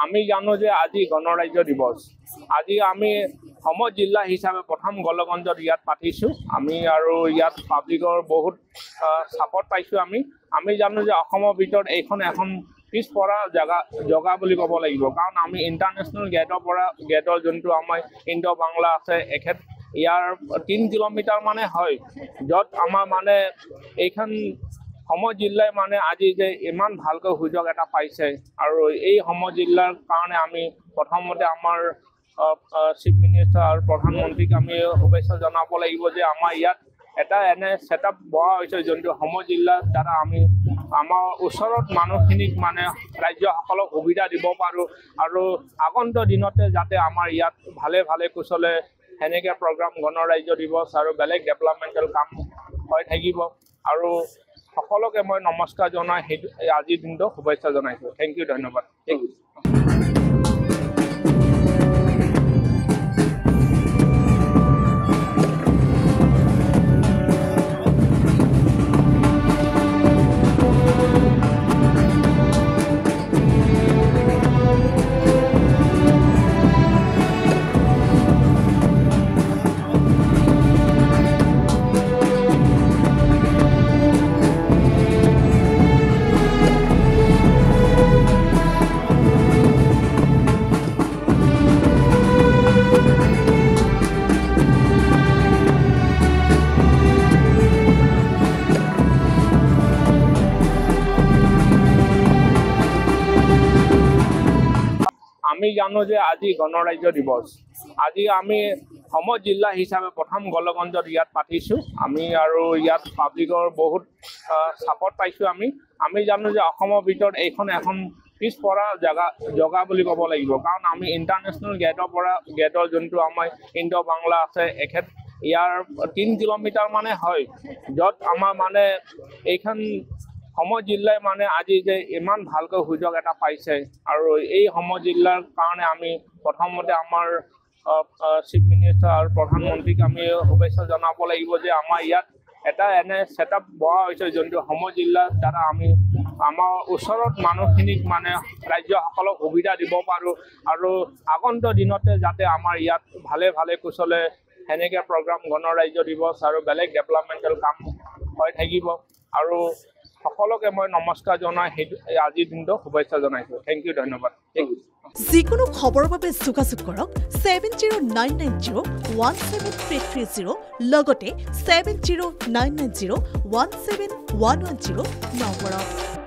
আমি জানো যে আজি গণৰাজ্য দিৱস আজি আমি সম জিলা হিচাপে প্ৰথম গলগঞ্জত ইয়াত পাতিছো আমি আৰু ইয়াত পাব্লিকৰ বহুত সাপোৰ্ট পাইছো আমি জানো যে অসমৰ ভিতৰত এখন পিছপৰা জগা বুলি ক'ব লাগিব কাৰণ আমি ইণ্টাৰনেশ্যনেল গেটৰ যোনটো আমাৰ ইণ্ডো বাংলা আছে এখেত ইয়াৰ 3 কিলোমিটাৰ মানে হয় য'ত আমাৰ মানে এইখন সম জিলাই মানে আজি যে ইমান ভালকৈ সুযোগ এটা পাইছে আৰু এই সম জিলাৰ কাৰণে আমি প্ৰথমতে আমাৰ চিফ মিনিষ্টাৰ আৰু প্ৰধানমন্ত্ৰীক আমি শুভেচ্ছা জনাব লাগিব যে আমাৰ ইয়াত এটা এনে সেটআপ বহা হৈছে যোনটো সম জিলাৰ দ্বাৰা আমি আমাৰ ওচৰত মানুহখিনিক মানে ৰাজ্যসকলক সুবিধা দিব পাৰোঁ আৰু আগন্তুক দিনতে যাতে আমাৰ ইয়াত ভালে কুশলে সেনেকৈ প্ৰগ্ৰাম গণৰাজ্য দিৱস আৰু বেলেগ ডেভেলপমেণ্টেল কাম হৈ থাকিব আৰু সকলোকে মই নমস্কাৰ জনাই আজিৰ দিনটো শুভেচ্ছা জনাইছোঁ থেংক ইউ ধন্যবাদ আমি জানো যে আজি গণৰাজ্য দিৱস আজি আমি সম জিলা হিচাপে প্ৰথম গলগঞ্জত ইয়াত পাতিছো আমি আৰু ইয়াত পাব্লিকৰ বহুত সাপোৰ্ট পাইছো আমি জানো যে অসমৰ ভিতৰত এখন পিছপৰা জগা বুলি ক'ব লাগিব কাৰণ আমি ইণ্টাৰনেশ্যনেল গেটৰ যোনটো আমাৰ ইণ্ডো বাংলা আছে এখেত ইয়াৰ 3 কিলোমিটাৰ মানে হয় য'ত আমাৰ মানে এইখন সম জিলাই মানে আজি যে ইমান ভালকৈ সুযোগ এটা পাইছে আৰু এই সম জিলাৰ কাৰণে আমি প্ৰথমতে আমাৰ চিফ মিনিষ্টাৰ আৰু প্ৰধানমন্ত্ৰীক আমি শুভেচ্ছা জনাব লাগিব যে আমাৰ ইয়াত এটা এনে সেটআপ বহা হৈছে যোনটো সম জিলাৰ দ্বাৰা আমি আমাৰ ওচৰত মানুহখিনিক মানে ৰাজ্যসকলক সুবিধা দিব পাৰোঁ আৰু আগন্তুক দিনতে যাতে আমাৰ ইয়াত ভালে কুশলে সেনেকৈ প্ৰগ্ৰাম গণৰাজ্য দিৱস আৰু বেলেগ ডেভেলপমেণ্টেল কাম হৈ থাকিব আৰু সকলোকে মই নমস্কাৰ জনাই আজিৰ দিনটো শুভেচ্ছা জনাইছোঁ থেংক ইউ ধন্যবাদ যিকোনো খবৰৰ বাবে যোগাযোগ কৰক 7099017330 লগতে 7099017110 নম্বৰত